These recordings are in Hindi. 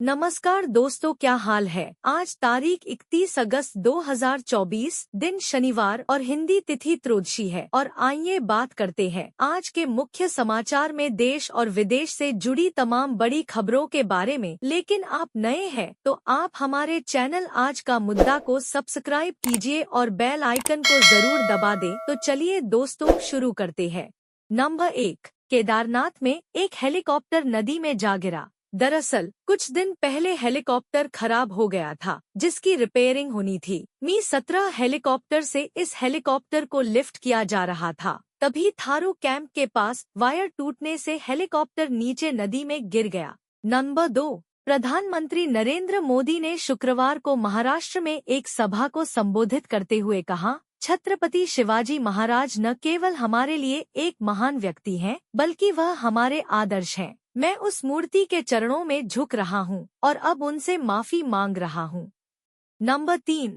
नमस्कार दोस्तों, क्या हाल है। आज तारीख 31 अगस्त 2024, दिन शनिवार और हिंदी तिथि त्रयोदशी है। और आइए बात करते हैं आज के मुख्य समाचार में देश और विदेश से जुड़ी तमाम बड़ी खबरों के बारे में। लेकिन आप नए हैं तो आप हमारे चैनल आज का मुद्दा को सब्सक्राइब कीजिए और बेल आइकन को जरूर दबा दें। तो चलिए दोस्तों शुरू करते हैं। नंबर 1, केदारनाथ में एक हेलीकॉप्टर नदी में जा गिरा। दरअसल कुछ दिन पहले हेलीकॉप्टर खराब हो गया था जिसकी रिपेयरिंग होनी थी। मी-17 हेलीकॉप्टर से इस हेलीकॉप्टर को लिफ्ट किया जा रहा था। तभी थारू कैंप के पास वायर टूटने से हेलीकॉप्टर नीचे नदी में गिर गया। नंबर 2, प्रधानमंत्री नरेंद्र मोदी ने शुक्रवार को महाराष्ट्र में एक सभा को संबोधित करते हुए कहा, छत्रपति शिवाजी महाराज न केवल हमारे लिए एक महान व्यक्ति हैं, बल्कि वह हमारे आदर्श हैं। मैं उस मूर्ति के चरणों में झुक रहा हूँ और अब उनसे माफी मांग रहा हूँ। नंबर 3,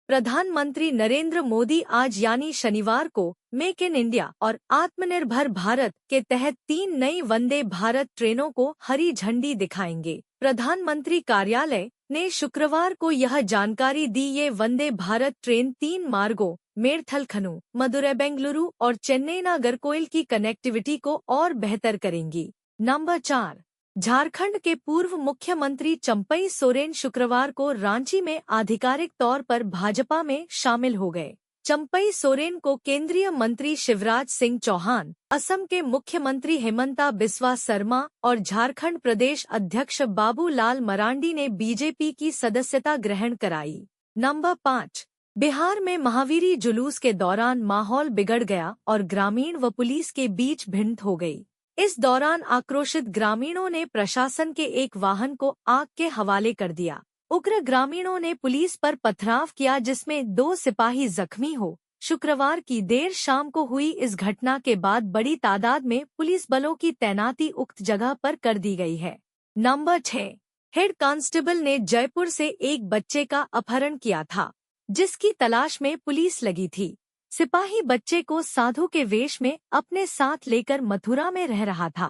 प्रधानमंत्री नरेंद्र मोदी आज यानी शनिवार को मेक इन इंडिया और आत्मनिर्भर भारत के तहत 3 नई वंदे भारत ट्रेनों को हरी झंडी दिखाएंगे। प्रधानमंत्री कार्यालय ने शुक्रवार को यह जानकारी दी। ये वंदे भारत ट्रेन 3 मार्गों मेरठलखनू, मदुरै बेंगलुरु और चेन्नई नागरकोइल की कनेक्टिविटी को और बेहतर करेंगी। नंबर 4, झारखंड के पूर्व मुख्यमंत्री चंपई सोरेन शुक्रवार को रांची में आधिकारिक तौर पर भाजपा में शामिल हो गए। चंपई सोरेन को केंद्रीय मंत्री शिवराज सिंह चौहान, असम के मुख्यमंत्री हेमंता बिस्वा शर्मा और झारखंड प्रदेश अध्यक्ष बाबूलाल मरांडी ने बीजेपी की सदस्यता ग्रहण कराई। नंबर 5, बिहार में महावीरी जुलूस के दौरान माहौल बिगड़ गया और ग्रामीण व पुलिस के बीच भिड़ंत हो गई। इस दौरान आक्रोशित ग्रामीणों ने प्रशासन के एक वाहन को आग के हवाले कर दिया। उग्र ग्रामीणों ने पुलिस पर पथराव किया जिसमें 2 सिपाही जख्मी हो। शुक्रवार की देर शाम को हुई इस घटना के बाद बड़ी तादाद में पुलिस बलों की तैनाती उक्त जगह पर कर दी गई है। नंबर 6, हेड कांस्टेबल ने जयपुर से एक बच्चे का अपहरण किया था जिसकी तलाश में पुलिस लगी थी। सिपाही बच्चे को साधु के वेश में अपने साथ लेकर मथुरा में रह रहा था।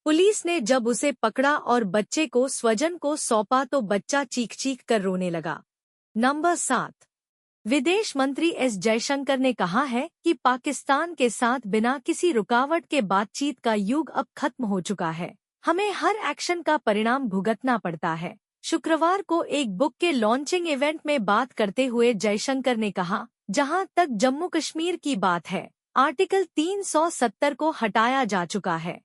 पुलिस ने जब उसे पकड़ा और बच्चे को स्वजन को सौंपा तो बच्चा चीख चीख कर रोने लगा। नंबर 7, विदेश मंत्री एस जयशंकर ने कहा है कि पाकिस्तान के साथ बिना किसी रुकावट के बातचीत का युग अब खत्म हो चुका है। हमें हर एक्शन का परिणाम भुगतना पड़ता है। शुक्रवार को एक बुक के लॉन्चिंग इवेंट में बात करते हुए जयशंकर ने कहा, जहां तक जम्मू कश्मीर की बात है, आर्टिकल 370 को हटाया जा चुका है।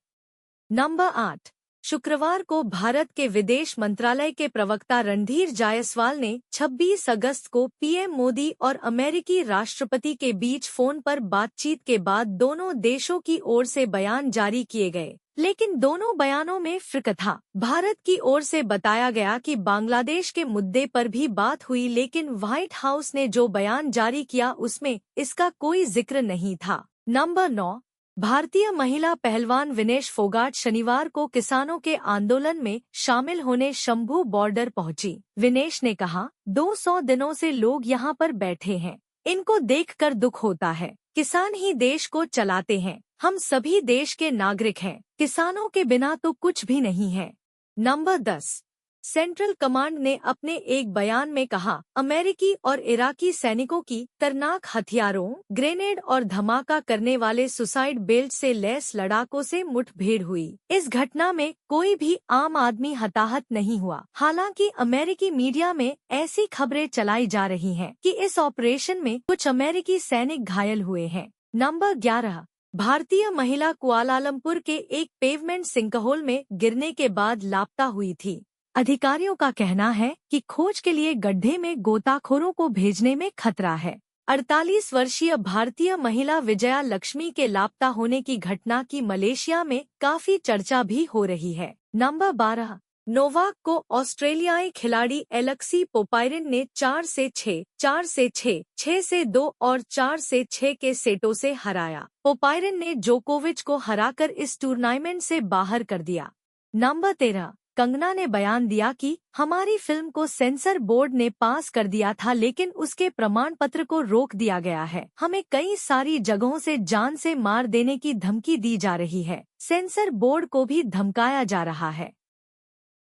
नंबर 8, शुक्रवार को भारत के विदेश मंत्रालय के प्रवक्ता रणधीर जायसवाल ने 26 अगस्त को पीएम मोदी और अमेरिकी राष्ट्रपति के बीच फोन पर बातचीत के बाद दोनों देशों की ओर से बयान जारी किए गए। लेकिन दोनों बयानों में फ़र्क था। भारत की ओर से बताया गया कि बांग्लादेश के मुद्दे पर भी बात हुई, लेकिन व्हाइट हाउस ने जो बयान जारी किया उसमें इसका कोई जिक्र नहीं था। नंबर 9, भारतीय महिला पहलवान विनेश फोगाट शनिवार को किसानों के आंदोलन में शामिल होने शंभू बॉर्डर पहुंची। विनेश ने कहा, 200 दिनों से लोग यहां पर बैठे हैं, इनको देखकर दुख होता है। किसान ही देश को चलाते हैं, हम सभी देश के नागरिक हैं, किसानों के बिना तो कुछ भी नहीं है। नंबर 10, सेंट्रल कमांड ने अपने एक बयान में कहा, अमेरिकी और इराकी सैनिकों की खतरनाक हथियारों, ग्रेनेड और धमाका करने वाले सुसाइड बेल्ट से लैस लड़ाकों से मुठभेड़ हुई। इस घटना में कोई भी आम आदमी हताहत नहीं हुआ। हालांकि अमेरिकी मीडिया में ऐसी खबरें चलाई जा रही हैं कि इस ऑपरेशन में कुछ अमेरिकी सैनिक घायल हुए हैं। नंबर 11, भारतीय महिला कुआलालंपुर के एक पेवमेंट सिंकहोल में गिरने के बाद लापता हुई थी। अधिकारियों का कहना है कि खोज के लिए गड्ढे में गोताखोरों को भेजने में खतरा है। 48 वर्षीय भारतीय महिला विजया लक्ष्मी के लापता होने की घटना की मलेशिया में काफी चर्चा भी हो रही है। नंबर 12, नोवाक को ऑस्ट्रेलियाई खिलाड़ी एलेक्सी पोपायरिन ने 4 से 6, 4 से 6, 6 से 2 और 4 से 6 के सेटों से हराया। पोपायरिन ने जोकोविच को हराकर इस टूर्नामेंट से बाहर कर दिया। नंबर 13, कंगना ने बयान दिया कि हमारी फिल्म को सेंसर बोर्ड ने पास कर दिया था, लेकिन उसके प्रमाण पत्र को रोक दिया गया है। हमें कई सारी जगहों से जान से मार देने की धमकी दी जा रही है। सेंसर बोर्ड को भी धमकाया जा रहा है।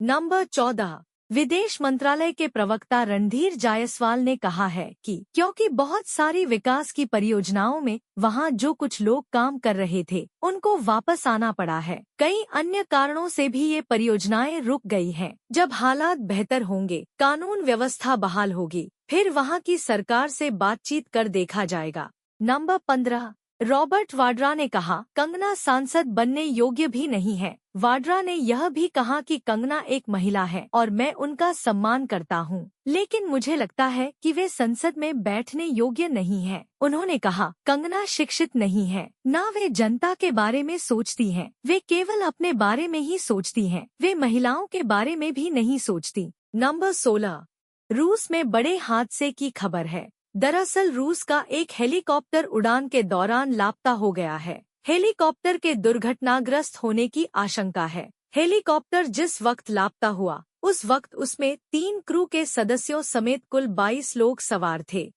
नंबर 14, विदेश मंत्रालय के प्रवक्ता रणधीर जायसवाल ने कहा है कि क्योंकि बहुत सारी विकास की परियोजनाओं में वहां जो कुछ लोग काम कर रहे थे उनको वापस आना पड़ा है। कई अन्य कारणों से भी ये परियोजनाएं रुक गई हैं। जब हालात बेहतर होंगे, कानून व्यवस्था बहाल होगी, फिर वहां की सरकार से बातचीत कर देखा जाएगा। नंबर 15, रॉबर्ट वाड्रा ने कहा कंगना सांसद बनने योग्य भी नहीं है। वाड्रा ने यह भी कहा कि कंगना एक महिला है और मैं उनका सम्मान करता हूं, लेकिन मुझे लगता है कि वे संसद में बैठने योग्य नहीं है। उन्होंने कहा कंगना शिक्षित नहीं है, न वे जनता के बारे में सोचती हैं, वे केवल अपने बारे में ही सोचती हैं, वे महिलाओं के बारे में भी नहीं सोचती। नंबर 16, रूस में बड़े हादसे की खबर है। दरअसल रूस का एक हेलीकॉप्टर उड़ान के दौरान लापता हो गया है। हेलीकॉप्टर के दुर्घटनाग्रस्त होने की आशंका है। हेलीकॉप्टर जिस वक्त लापता हुआ उस वक्त उसमें 3 क्रू के सदस्यों समेत कुल 22 लोग सवार थे।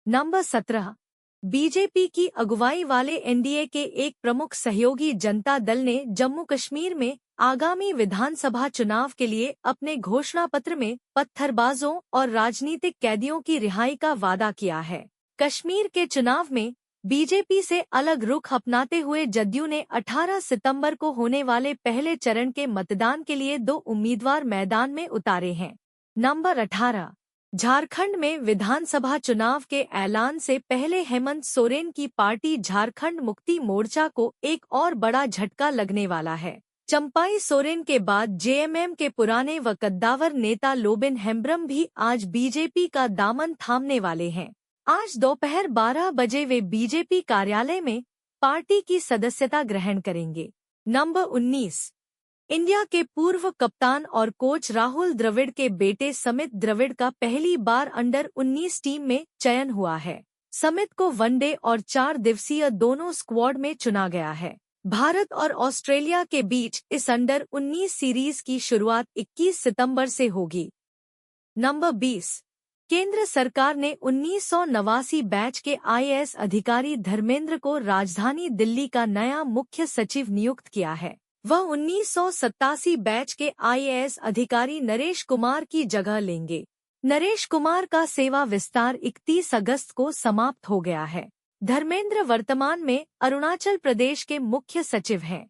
नंबर 17, बीजेपी की अगुवाई वाले एनडीए के एक प्रमुख सहयोगी जनता दल ने जम्मू कश्मीर में आगामी विधानसभा चुनाव के लिए अपने घोषणा पत्र में पत्थरबाजों और राजनीतिक कैदियों की रिहाई का वादा किया है। कश्मीर के चुनाव में बीजेपी से अलग रुख अपनाते हुए जदयू ने 18 सितंबर को होने वाले पहले चरण के मतदान के लिए 2 उम्मीदवार मैदान में उतारे हैं। नंबर 18, झारखंड में विधानसभा चुनाव के ऐलान से पहले हेमंत सोरेन की पार्टी झारखंड मुक्ति मोर्चा को एक और बड़ा झटका लगने वाला है। चंपाई सोरेन के बाद जेएमएम के पुराने व कद्दावर नेता लोबिन हेम्ब्रम भी आज बीजेपी का दामन थामने वाले हैं। आज दोपहर 12 बजे वे बीजेपी कार्यालय में पार्टी की सदस्यता ग्रहण करेंगे। नंबर 19, इंडिया के पूर्व कप्तान और कोच राहुल द्रविड़ के बेटे समित द्रविड़ का पहली बार अंडर-19 टीम में चयन हुआ है। समित को वनडे और 4 दिवसीय दोनों स्क्वाड में चुना गया है। भारत और ऑस्ट्रेलिया के बीच इस अंडर-19 सीरीज की शुरुआत 21 सितंबर से होगी। नंबर 20, केंद्र सरकार ने 1989 बैच के आईएएस अधिकारी धर्मेंद्र को राजधानी दिल्ली का नया मुख्य सचिव नियुक्त किया है। वह 1987 बैच के आईएएस अधिकारी नरेश कुमार की जगह लेंगे। नरेश कुमार का सेवा विस्तार 31 अगस्त को समाप्त हो गया है। धर्मेंद्र वर्तमान में अरुणाचल प्रदेश के मुख्य सचिव हैं।